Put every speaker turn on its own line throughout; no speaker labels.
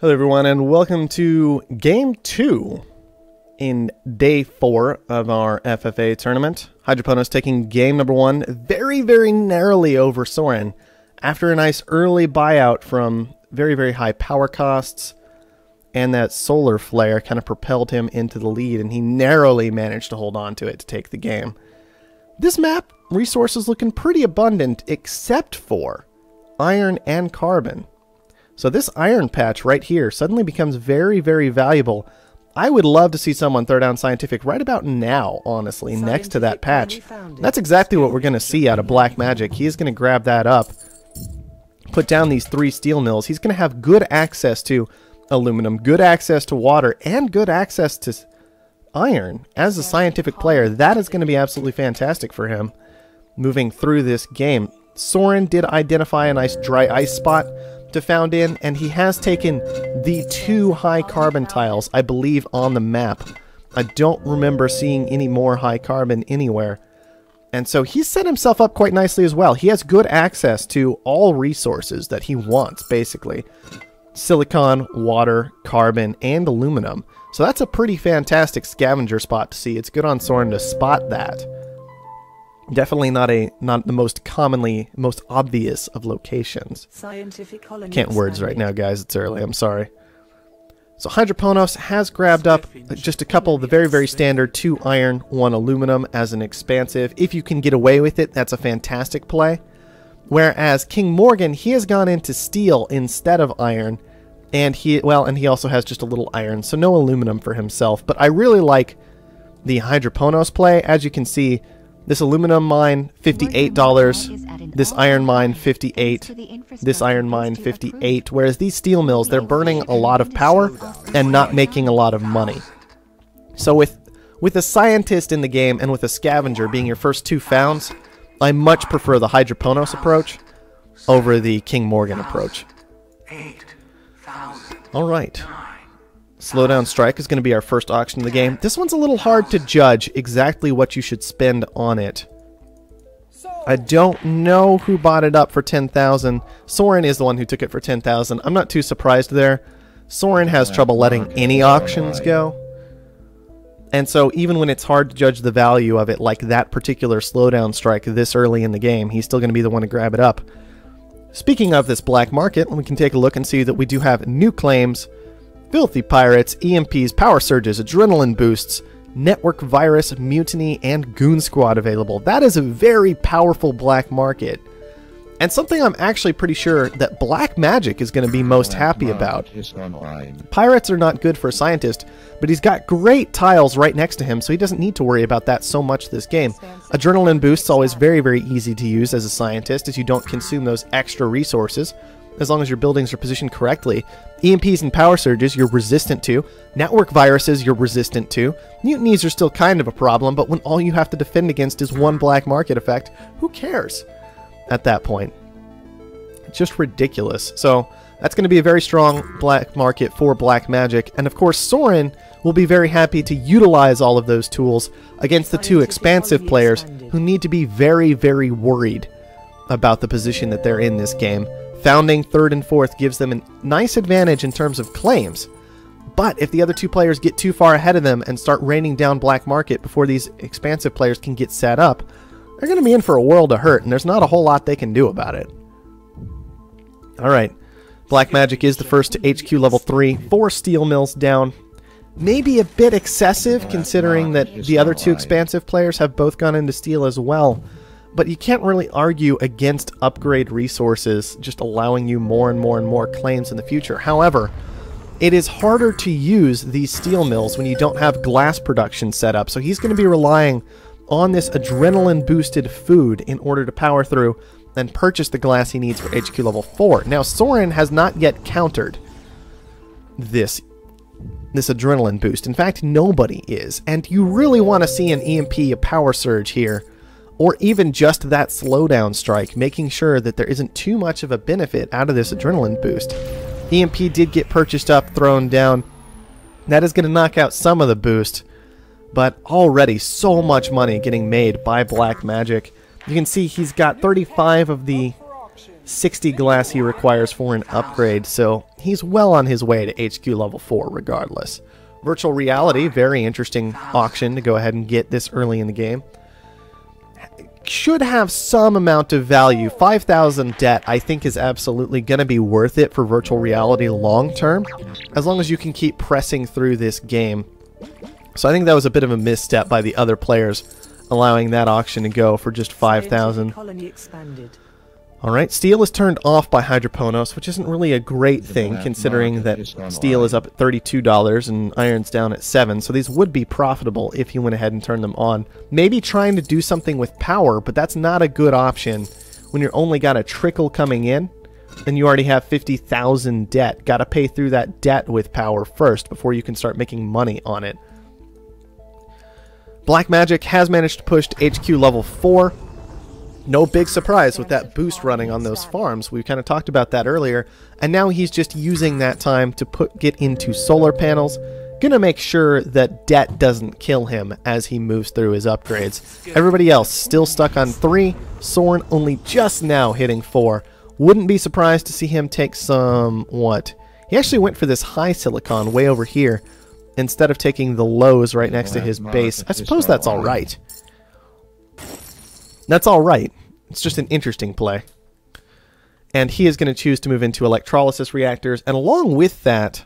Hello everyone and welcome to Game 2 in Day 4 of our FFA tournament. Hydroponos taking game number 1 very narrowly over Soren after a nice early buyout from very high power costs, and that solar flare kind of propelled him into the lead and he narrowly managed to hold on to it to take the game. This map, resources looking pretty abundant except for iron and carbon. So this iron patch right here suddenly becomes very valuable. I would love to see someone throw down scientific right about now, honestly, next to that patch. That's exactly what we're going to see out of Black Magic. He's going to grab that up, put down these 3 steel mills. He's going to have good access to aluminum, good access to water, and good access to iron. As a scientific player, that is going to be absolutely fantastic for him moving through this game. Soren did identify a nice dry ice spot to found in, and he has taken the 2 high carbon tiles, I believe, on the map. I don't remember seeing any more high carbon anywhere. And so he's set himself up quite nicely as well. He has good access to all resources that he wants, basically. Silicon, water, carbon, and aluminum. So that's a pretty fantastic scavenger spot to see. It's good on Soren to spot that. Definitely not the most obvious of locations. Can't words right now, guys. It's early. I'm sorry. So Hydroponos has grabbed up just a couple of the very standard 2 iron, 1 aluminum as an expansive. If you can get away with it, that's a fantastic play. Whereas King Morgan, he has gone into steel instead of iron, and he also has just a little iron, so no aluminum for himself. But I really like the Hydroponos play. As you can see, this aluminum mine, $58. This iron mine, $58. This iron mine, $58. Whereas these steel mills, they're burning a lot of power and not making a lot of money. So with a scientist in the game and with a scavenger being your first 2 founds, I much prefer the Hydroponos approach over the King Morgan approach. Alright. Slowdown Strike is going to be our first auction of the game. This one's a little hard to judge exactly what you should spend on it. I don't know who bought it up for 10,000. Soren is the one who took it for 10,000. I'm not too surprised there. Soren has trouble letting any auctions go. And so even when it's hard to judge the value of it, like that particular Slowdown Strike this early in the game, he's still going to be the one to grab it up. Speaking of this black market, we can take a look and see that we do have new claims. Filthy Pirates, EMPs, Power Surges, Adrenaline Boosts, Network Virus, Mutiny, and Goon Squad available. That is a very powerful black market. And something I'm actually pretty sure that Black Magic is going to be most happy about. Pirates are not good for a scientist, but he's got great tiles right next to him, so he doesn't need to worry about that so much this game. Adrenaline Boost's always very easy to use as a scientist, as you don't consume those extra resources, as long as your buildings are positioned correctly. EMPs and Power Surges you're resistant to. Network Viruses you're resistant to. Mutinies are still kind of a problem, but when all you have to defend against is 1 black market effect, who cares at that point? It's just ridiculous. So that's going to be a very strong black market for Black Magic, and of course Soren will be very happy to utilize all of those tools against the 2 expansive players who need to be very worried about the position that they're in this game. Founding 3rd and 4th gives them a nice advantage in terms of claims, but if the other 2 players get too far ahead of them and start raining down black market before these expansive players can get set up, they're going to be in for a world of hurt, and there's not a whole lot they can do about it. Alright, Black Magic is the first to HQ level 3, 4 steel mills down. Maybe a bit excessive considering that the other 2 expansive players have both gone into steel as well. But you can't really argue against upgrade resources just allowing you more and more claims in the future. However, it is harder to use these steel mills when you don't have glass production set up. So he's going to be relying on this adrenaline boosted food in order to power through and purchase the glass he needs for HQ level 4. Now Soren has not yet countered this adrenaline boost. In fact, nobody is. And you really want to see an EMP, a Power Surge here, or even just that Slowdown Strike, making sure that there isn't too much of a benefit out of this adrenaline boost. EMP did get purchased up, thrown down. That is going to knock out some of the boost, but already so much money getting made by Black Magic. You can see he's got 35 of the 60 glass he requires for an upgrade, so he's well on his way to HQ level 4 regardless. Virtual reality, very interesting auction to go ahead and get this early in the game. Should have some amount of value. 5,000 debt I think is absolutely going to be worth it for virtual reality long term, as long as you can keep pressing through this game. So I think that was a bit of a misstep by the other players, allowing that auction to go for just 5,000. Alright, steel is turned off by Hydroponos, which isn't really a great thing considering that steel is up at $32 and iron's down at 7, so these would be profitable if you went ahead and turned them on. Maybe trying to do something with power, but that's not a good option when you're only got a trickle coming in and you already have 50,000 debt. Gotta pay through that debt with power first before you can start making money on it. Black Magic has managed to push to HQ level 4. No big surprise with that boost running on those farms. We kind of talked about that earlier. And now he's just using that time to get into solar panels. Gonna make sure that debt doesn't kill him as he moves through his upgrades. Everybody else still stuck on 3. Soren only just now hitting 4. Wouldn't be surprised to see him take some... what? He actually went for this high silicon way over here instead of taking the lows right next to his base. I suppose that's alright. That's alright. It's just an interesting play. And he is going to choose to move into electrolysis reactors. And along with that,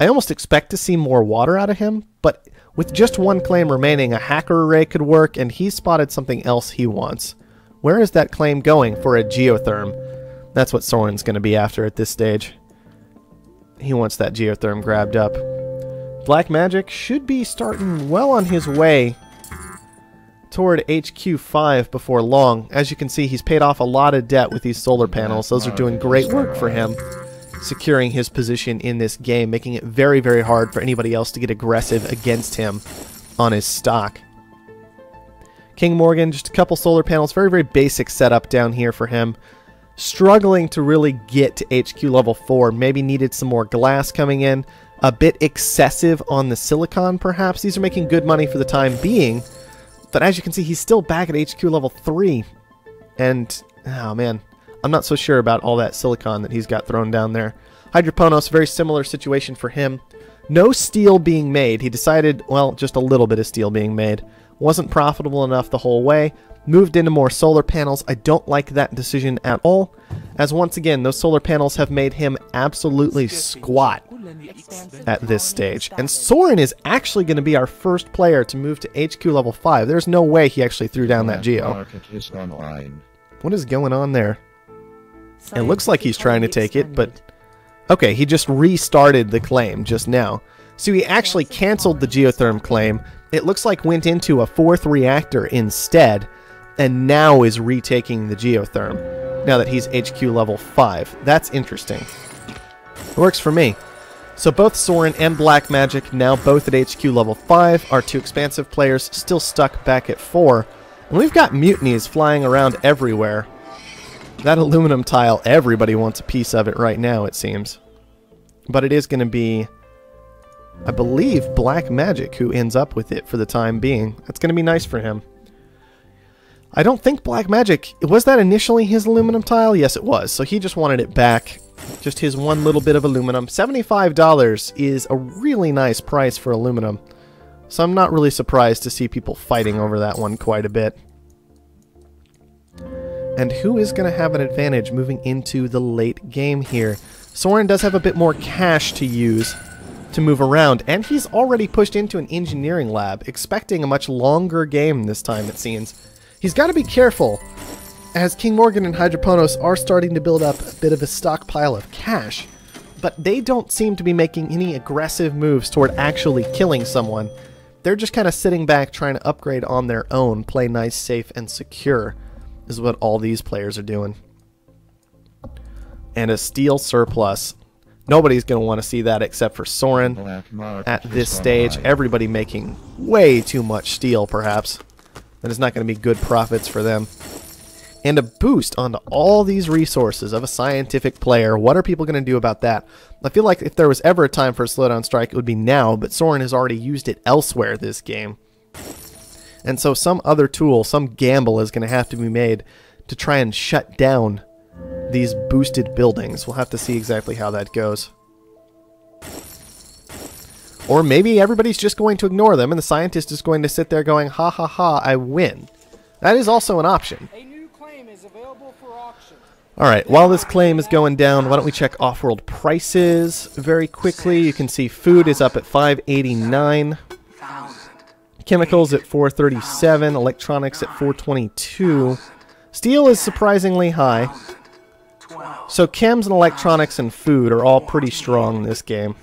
I almost expect to see more water out of him. But with just one claim remaining, a hacker array could work. And he's spotted something else he wants. Where is that claim going? For a geotherm. That's what Soren's going to be after at this stage. He wants that geotherm grabbed up. Black Magic should be starting well on his way toward HQ5 before long. As you can see, he's paid off a lot of debt with these solar panels. Those are doing great work for him, securing his position in this game, making it very, very hard for anybody else to get aggressive against him on his stock. King Morgan, just a couple solar panels, very, very basic setup down here for him. Struggling to really get to HQ level 4, maybe needed some more glass coming in. A bit excessive on the silicon, perhaps. These are making good money for the time being. But as you can see, he's still back at HQ level 3. And, oh man, I'm not so sure about all that silicon that he's got thrown down there. Hydroponos, very similar situation for him. No steel being made. He decided, well, just a little bit of steel being made. Wasn't profitable enough the whole way. Moved into more solar panels. I don't like that decision at all, as once again, those solar panels have made him absolutely squat at this stage. And Soren is actually going to be our first player to move to HQ level 5. There's no way he actually threw down that geo. What is going on there? It looks like he's trying to take it, but... okay, he just restarted the claim just now. So he actually canceled the geotherm claim. It looks like went into a 4th reactor instead, and now is retaking the geotherm, now that he's HQ level 5. That's interesting. Works for me. So both Soren and Black Magic, now both at HQ level 5, our 2 expansive players still stuck back at 4. And we've got mutinies flying around everywhere. That aluminum tile, everybody wants a piece of it right now, it seems. But it is going to be, I believe, Black Magic who ends up with it for the time being. That's going to be nice for him. I don't think Black Magic... was that initially his aluminum tile? Yes, it was. So he just wanted it back. Just his one little bit of aluminum. $75 is a really nice price for aluminum. So I'm not really surprised to see people fighting over that one quite a bit. And who is going to have an advantage moving into the late game here? Soren does have a bit more cash to use to move around, and he's already pushed into an engineering lab, expecting a much longer game this time, it seems. He's got to be careful, as King Morgan and Hydroponos are starting to build up a bit of a stockpile of cash, but they don't seem to be making any aggressive moves toward actually killing someone. They're just kind of sitting back trying to upgrade on their own, play nice, safe, and secure, is what all these players are doing. And a steel surplus. Nobody's going to want to see that except for Soren at this stage. Everybody making way too much steel, perhaps. That is not going to be good profits for them. And a boost onto all these resources of a scientific player. What are people going to do about that? I feel like if there was ever a time for a slowdown strike, it would be now, but Soren has already used it elsewhere this game. And so some other tool, some gamble is going to have to be made to try and shut down these boosted buildings. We'll have to see exactly how that goes. Or maybe everybody's just going to ignore them and the scientist is going to sit there going, ha ha ha, I win. That is also an option.
A new claim is available for auction.
Alright, while this claim is going down, why don't we check Offworld prices very quickly. You can see food is up at $5.89. Chemicals at $4.37. Electronics at $4.22. Steel is surprisingly high. So chems and electronics and food are all pretty strong in this game.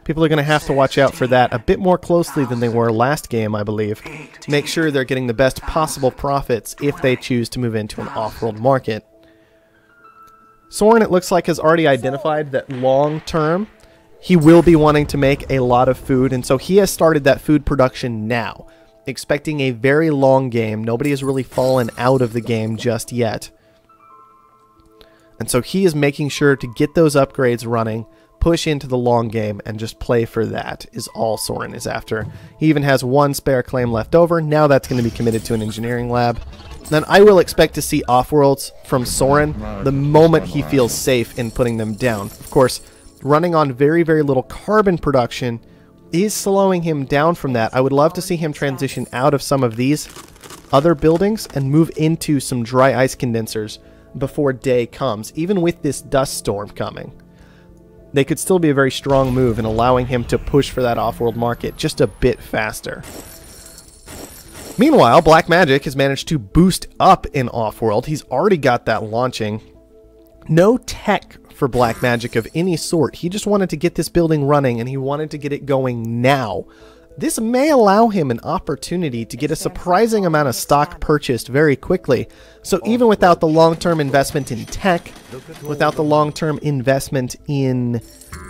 People are going to have to watch out for that a bit more closely than they were last game, I believe. Make sure they're getting the best possible profits if they choose to move into an off-world market. Soren, it looks like, has already identified that long-term, he will be wanting to make a lot of food, and so he has started that food production now, expecting a very long game. Nobody has really fallen out of the game just yet. And so he is making sure to get those upgrades running, push into the long game, and just play for that is all Soren is after. He even has one spare claim left over. Now that's going to be committed to an engineering lab. Then I will expect to see off-worlds from Soren the moment he feels safe in putting them down. Of course, running on very, very little carbon production is slowing him down from that. I would love to see him transition out of some of these other buildings and move into some dry ice condensers before day comes, even with this dust storm coming. They could still be a very strong move in allowing him to push for that off-world market just a bit faster. Meanwhile, Black Magic has managed to boost up in Offworld. He's already got that launching. No tech for Black Magic of any sort. He just wanted to get this building running, and he wanted to get it going now. This may allow him an opportunity to get a surprising amount of stock purchased very quickly. So even without the long-term investment in tech, without the long-term investment in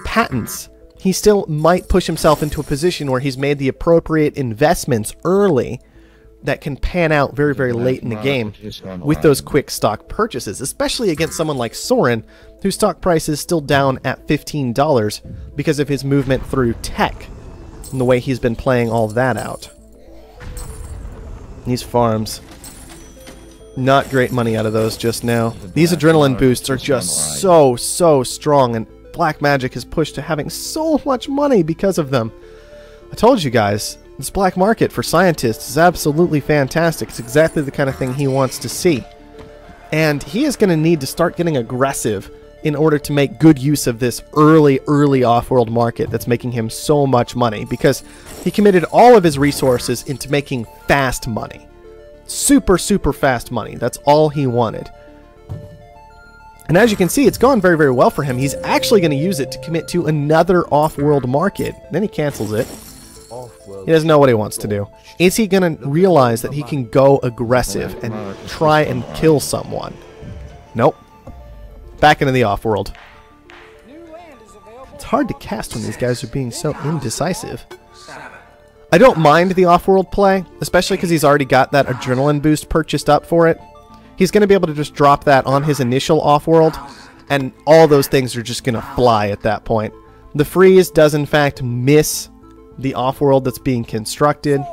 patents, he still might push himself into a position where he's made the appropriate investments early that can pan out very, very late in the game with those quick stock purchases, especially against someone like Soren, whose stock price is still down at $15 because of his movement through tech and the way he's been playing all that out. These farms, not great money out of those just now. These adrenaline boosts are just so strong, and Black Magic is pushed to having so much money because of them. I told you guys, this black market for scientists is absolutely fantastic. It's exactly the kind of thing he wants to see. And he is going to need to start getting aggressive in order to make good use of this early off-world market that's making him so much money, because he committed all of his resources into making fast money. Super fast money. That's all he wanted. And as you can see, it's gone very, very well for him. He's actually going to use it to commit to another off-world market. Then he cancels it. He doesn't know what he wants to do. Is he going to realize that he can go aggressive and try and kill someone? Nope. Back into the off-world. It's hard to cast when these guys are being so indecisive. I don't mind the off-world play, especially because he's already got that adrenaline boost purchased up for it. He's going to be able to just drop that on his initial off-world, and all those things are just going to fly at that point. The freeze does in fact miss the off-world that's being constructed.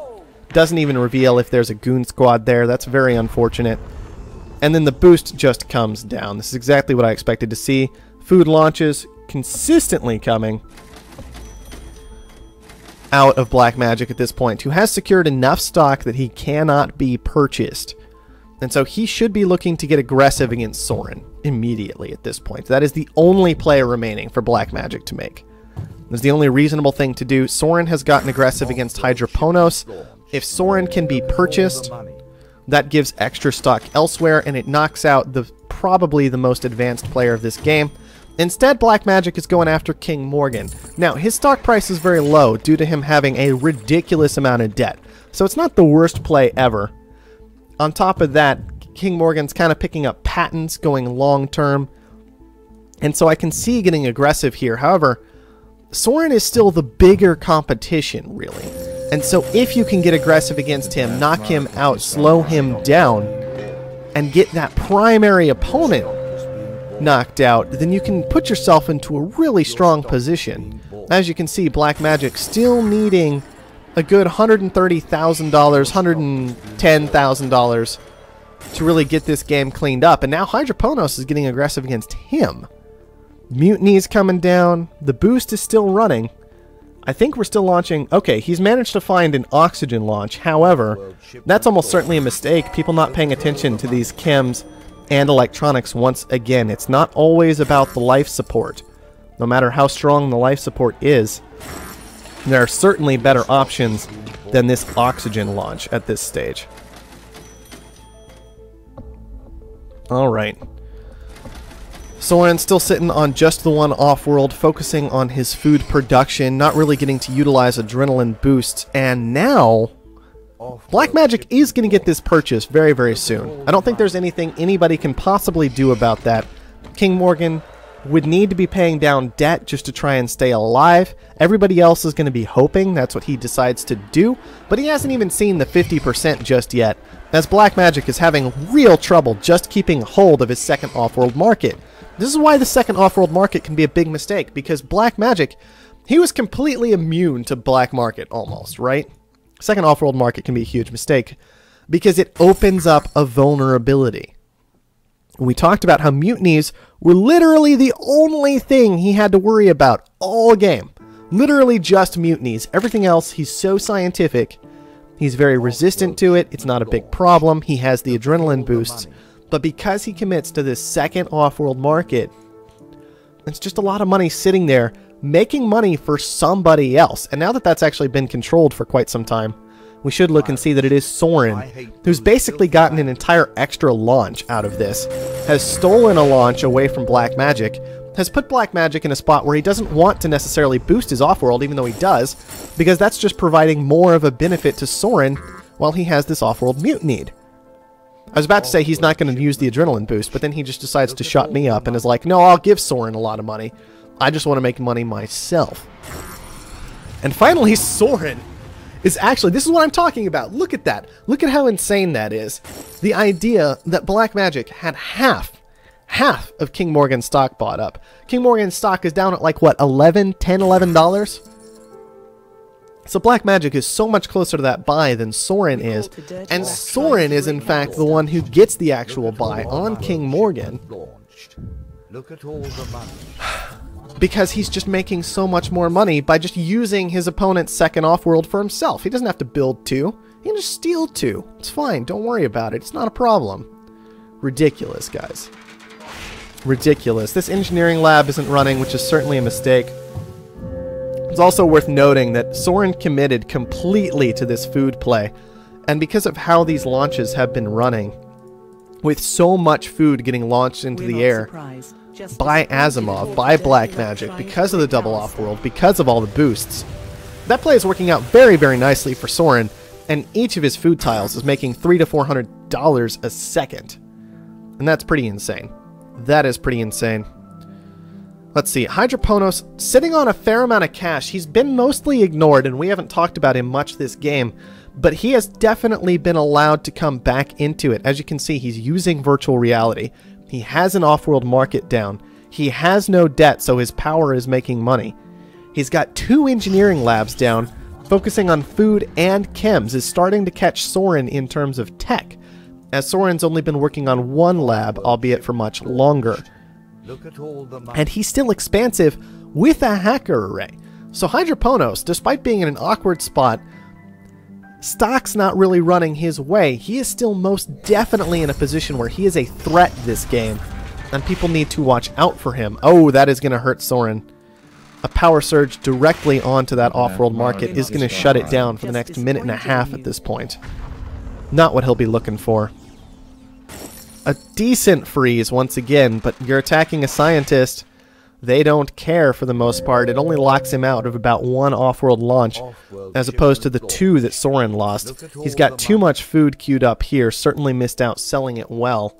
Doesn't even reveal if there's a goon squad there. That's very unfortunate. And then the boost just comes down. This is exactly what I expected to see. Food launches consistently coming out of Black Magic at this point, who has secured enough stock that he cannot be purchased. And so he should be looking to get aggressive against Soren immediately at this point. That is the only play remaining for Black Magic to make. That's the only reasonable thing to do. Soren has gotten aggressive against Hydroponos. If Soren can be purchased, that gives extra stock elsewhere, and it knocks out probably the most advanced player of this game. Instead, Black Magic is going after King Morgan. Now, his stock price is very low due to him having a ridiculous amount of debt. So it's not the worst play ever. On top of that, King Morgan's kind of picking up patents, going long-term. And so I can see getting aggressive here. However, Soren is still the bigger competition, really. And so if you can get aggressive against him, knock him out, slow him down, and get that primary opponent knocked out, then you can put yourself into a really strong position. As you can see, Black Magic still needing a good $130,000, $110,000 to really get this game cleaned up. And now Hydroponos is getting aggressive against him. Mutiny's coming down. The boost is still running. I think we're still launching. Okay, he's managed to find an oxygen launch. However, that's almost certainly a mistake. People not paying attention to these chems and electronics once again. It's not always about the life support. No matter how strong the life support is, there are certainly better options than this oxygen launch at this stage. Alright. Soren's still sitting on just the one Offworld, focusing on his food production, not really getting to utilize adrenaline boosts, and now Black Magic is going to get this purchase very, very soon. I don't think there's anything anybody can possibly do about that. King Morgan would need to be paying down debt just to try and stay alive. Everybody else is going to be hoping that's what he decides to do, but he hasn't even seen the 50% just yet, as Black Magic is having real trouble just keeping hold of his second Offworld market. This is why the second Offworld market can be a big mistake, because Black Magic, he was completely immune to black market almost, right? Second Offworld market can be a huge mistake because it opens up a vulnerability. We talked about how mutinies were literally the only thing he had to worry about all game. Literally just mutinies. Everything else, he's so scientific. He's very resistant to it. It's not a big problem. He has the adrenaline boosts. But because he commits to this second Offworld market, it's just a lot of money sitting there, making money for somebody else. And now that that's actually been controlled for quite some time, we should look and see that it is Soren, who's basically gotten an entire extra launch out of this, has stolen a launch away from Black Magic, has put Black Magic in a spot where he doesn't want to necessarily boost his Offworld, even though he does, because that's just providing more of a benefit to Soren while he has this Offworld mutinied. I was about to say he's not going to use the adrenaline boost, but then he just decides to shut me up and is like, no, I'll give Soren a lot of money. I just want to make money myself. And finally, Soren is actually, this is what I'm talking about. Look at that. Look at how insane that is. The idea that Black Magic had half of King Morgan's stock bought up. King Morgan's stock is down at like, what, $11? So Black Magic is so much closer to that buy than Soren is, and Soren is in fact the one who gets the actual buy on King Morgan. Because he's just making so much more money by just using his opponent's second Offworld for himself. He doesn't have to build two. He can just steal two. It's fine. Don't worry about it. It's not a problem. Ridiculous, guys. Ridiculous. This engineering lab isn't running, which is certainly a mistake. It's also worth noting that Soren committed completely to this food play, and because of how these launches have been running, with so much food getting launched into the air by Asimov, by Black Magic, because of the double Offworld, because of all the boosts, that play is working out very, very nicely for Soren, and each of his food tiles is making $300 to $400 a second. And that's pretty insane. That is pretty insane. Let's see, Hydroponos sitting on a fair amount of cash. He's been mostly ignored, and we haven't talked about him much this game, but he has definitely been allowed to come back into it. As you can see, he's using virtual reality. He has an Offworld market down. He has no debt, so his power is making money. He's got 2 engineering labs down, focusing on food and chems, is starting to catch Soren in terms of tech, as Soren's only been working on 1 lab, albeit for much longer. And he's still expansive with a hacker array. So Hydroponos, despite being in an awkward spot, stock's not really running his way. He is still most definitely in a position where he is a threat this game, and people need to watch out for him. Oh, that is going to hurt Soren. A power surge directly onto that Offworld market is going to shut it down for the next minute and a half at this point. Not what he'll be looking for. A decent freeze once again, but you're attacking a scientist. They don't care for the most part. It only locks him out of about 1 Offworld launch, as opposed to the 2 that Soren lost. He's got too much food queued up here, certainly missed out selling it well.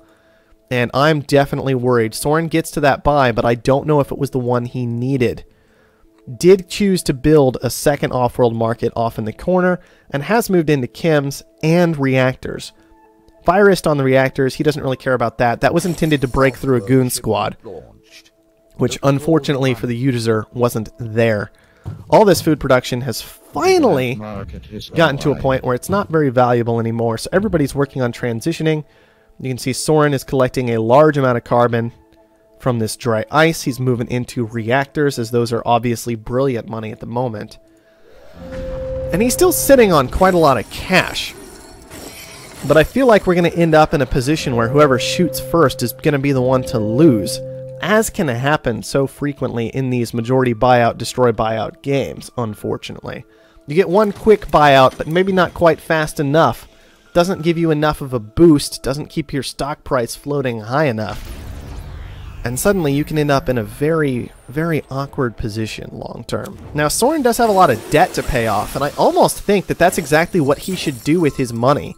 And I'm definitely worried. Soren gets to that buy, but I don't know if it was the one he needed. Did choose to build a second Offworld market off in the corner, and has moved into chems and reactors. Firist on the reactors, he doesn't really care about that. That was intended to break through a goon squad, which unfortunately for the user wasn't there. All this food production has finally gotten to a point where it's not very valuable anymore, so everybody's working on transitioning You can see Soren is collecting a large amount of carbon from this dry ice. He's moving into reactors, as those are obviously brilliant money at the moment. And he's still sitting on quite a lot of cash. But I feel like we're going to end up in a position where whoever shoots first is going to be the one to lose, as can happen so frequently in these majority buyout, destroy buyout games, unfortunately. You get one quick buyout, but maybe not quite fast enough. Doesn't give you enough of a boost, doesn't keep your stock price floating high enough. And suddenly you can end up in a very, very awkward position long term. Now, Soren does have a lot of debt to pay off, and I almost think that that's exactly what he should do with his money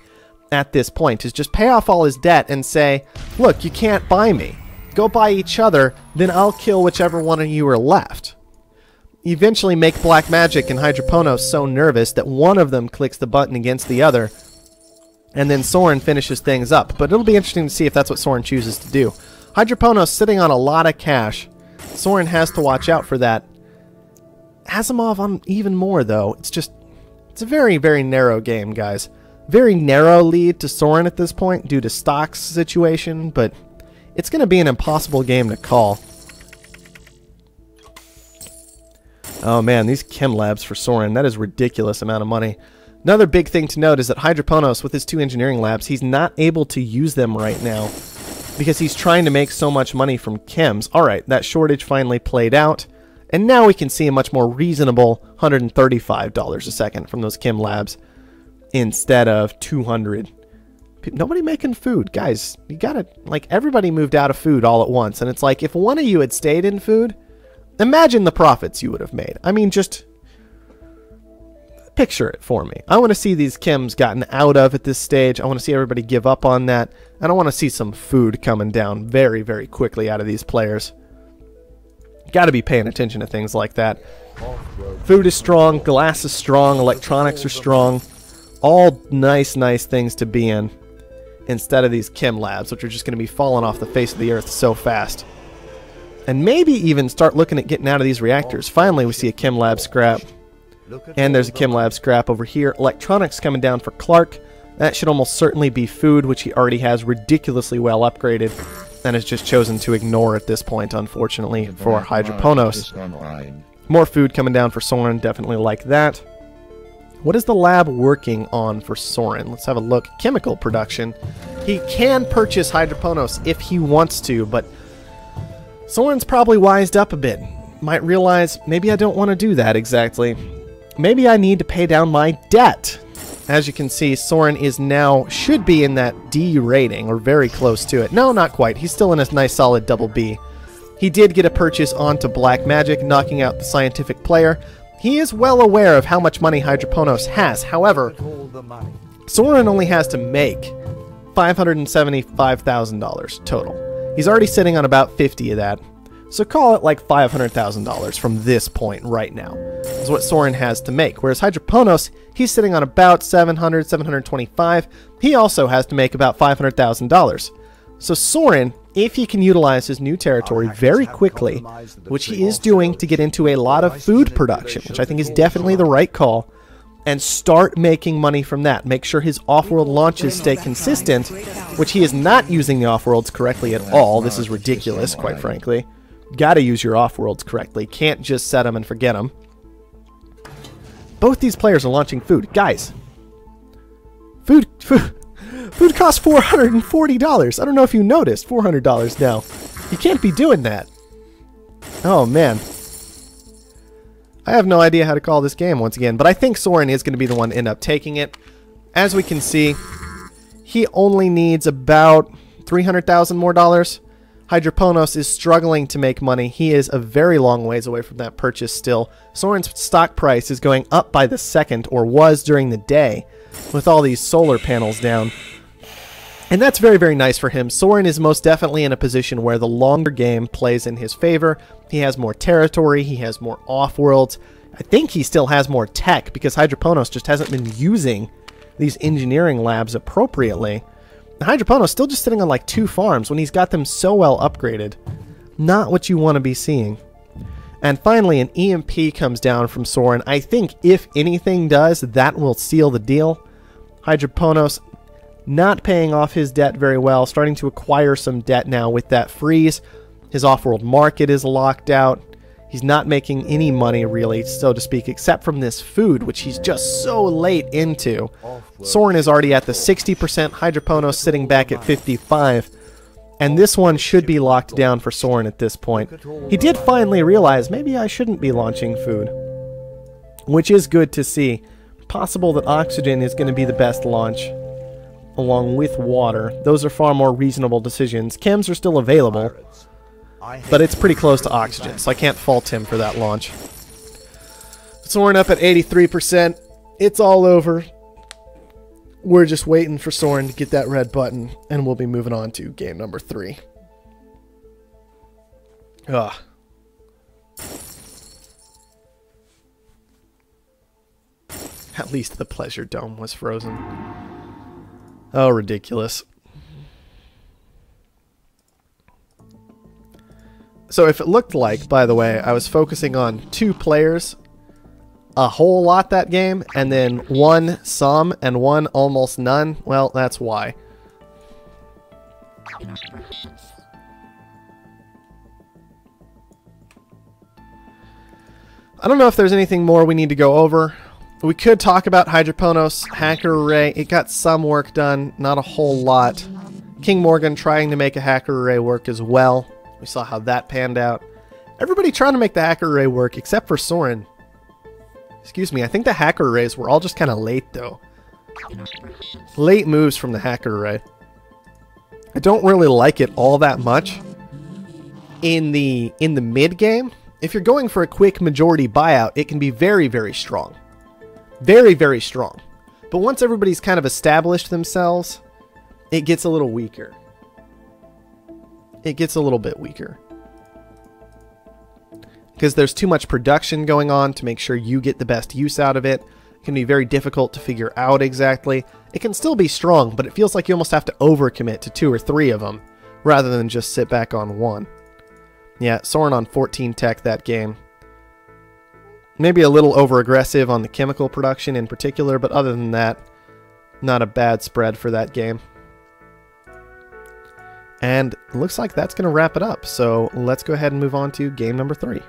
at this point, is just pay off all his debt and say, look, you can't buy me. Go buy each other, then I'll kill whichever one of you are left. Eventually make Black Magic and Hydroponos so nervous that one of them clicks the button against the other, and then Soren finishes things up. But it'll be interesting to see if that's what Soren chooses to do. Hydroponos sitting on a lot of cash. Soren has to watch out for that. Asimov on even more, though. It's a very, very narrow game, guys. Very narrow lead to Soren at this point due to stock's situation, but it's going to be an impossible game to call. Oh man, these chem labs for Soren, that is a ridiculous amount of money. Another big thing to note is that Hydroponos, with his 2 engineering labs, he's not able to use them right now because he's trying to make so much money from chems. Alright, that shortage finally played out, and now we can see a much more reasonable $135 a second from those chem labs instead of 200. Nobody making food. Guys, you gotta, like, everybody moved out of food all at once, and it's like, if one of you had stayed in food, imagine the profits you would have made. I mean, just picture it for me. I want to see these chems gotten out of at this stage. I want to see everybody give up on that, and I want to see some food coming down very, very quickly out of these players. Gotta be paying attention to things like that. Food is strong, glass is strong, electronics are strong. All nice, nice things to be in, instead of these chem labs, which are just going to be falling off the face of the earth so fast. And maybe even start looking at getting out of these reactors. Finally, we see a chem lab scrap. And there's a chem lab scrap over here. Electronics coming down for Clark. That should almost certainly be food, which he already has ridiculously well upgraded, and has just chosen to ignore at this point, unfortunately, for Hydroponos. More food coming down for Soren, definitely like that. What is the lab working on for Soren? Let's have a look. Chemical production. He can purchase Hydroponos if he wants to, but Soren's probably wised up a bit. Might realize, maybe I don't want to do that exactly. Maybe I need to pay down my debt. As you can see, Soren is now, should be in that D rating, or very close to it. No, not quite. He's still in a nice solid double B. He did get a purchase onto Black Magic, knocking out the scientific player. He is well aware of how much money Hydroponos has. However, Soren only has to make $575,000 total. He's already sitting on about 50 of that. So call it like $500,000 from this point right now. Is what Soren has to make. Whereas Hydroponos, he's sitting on about 700, 725. He also has to make about $500,000. So Soren, if he can utilize his new territory very quickly, which he is doing to get into a lot of food production, which I think is definitely the right call, and start making money from that. Make sure his Offworld launches stay consistent, which he is not using the Offworlds correctly at all. This is ridiculous, quite frankly. Gotta use your Offworlds correctly. Can't just set them and forget them. Both these players are launching food. Guys, food costs $440. I don't know if you noticed. $400 now. You can't be doing that. Oh, man. I have no idea how to call this game once again, but I think Soren is going to be the one to end up taking it. As we can see, he only needs about $300,000 more dollars. Hydroponos is struggling to make money. He is a very long ways away from that purchase still. Soren's stock price is going up by the second, or was during the day, with all these solar panels down. And that's very, very nice for him. Soren is most definitely in a position where the longer game plays in his favor. He has more territory. He has more off-worlds. I think he still has more tech because Hydroponos just hasn't been using these engineering labs appropriately. Hydroponos still just sitting on like 2 farms when he's got them so well upgraded. Not what you want to be seeing. And finally, an EMP comes down from Soren. I think if anything does, that will seal the deal. Hydroponos not paying off his debt very well, starting to acquire some debt now with that freeze. His off-world market is locked out. He's not making any money, really, so to speak, except from this food, which he's just so late into. Soren is already at the 60%, Hydroponos sitting back at 55%. And this one should be locked down for Soren at this point. He did finally realize, maybe I shouldn't be launching food, which is good to see. Possible that oxygen is going to be the best launch, along with water. Those are far more reasonable decisions. Chems are still available, but it's pretty close to oxygen, so I can't fault him for that launch. Soren up at 83%. It's all over. We're just waiting for Soren to get that red button, and we'll be moving on to game number 3. Ugh. At least the pleasure dome was frozen. Oh, ridiculous. So if it looked like, by the way, I was focusing on 2 players a whole lot that game, and then 1 some and 1 almost none, well, that's why. I don't know if there's anything more we need to go over. We could talk about Hydroponos, Hacker Array. It got some work done, not a whole lot. King Morgan trying to make a Hacker Array work as well. We saw how that panned out. Everybody trying to make the Hacker Array work except for Soren. Excuse me, I think the Hacker Arrays were all just kind of late, though. Late moves from the Hacker Array. I don't really like it all that much in the mid game. If you're going for a quick majority buyout, it can be very, very strong. Very, very strong. But once everybody's kind of established themselves, it gets a little weaker. It gets a little bit weaker. Because there's too much production going on to make sure you get the best use out of it. It can be very difficult to figure out exactly. It can still be strong, but it feels like you almost have to overcommit to 2 or 3 of them, rather than just sit back on 1. Yeah, Soren on 14 tech that game. Maybe a little over-aggressive on the chemical production in particular, but other than that, not a bad spread for that game. And it looks like that's going to wrap it up, so let's go ahead and move on to game number 3.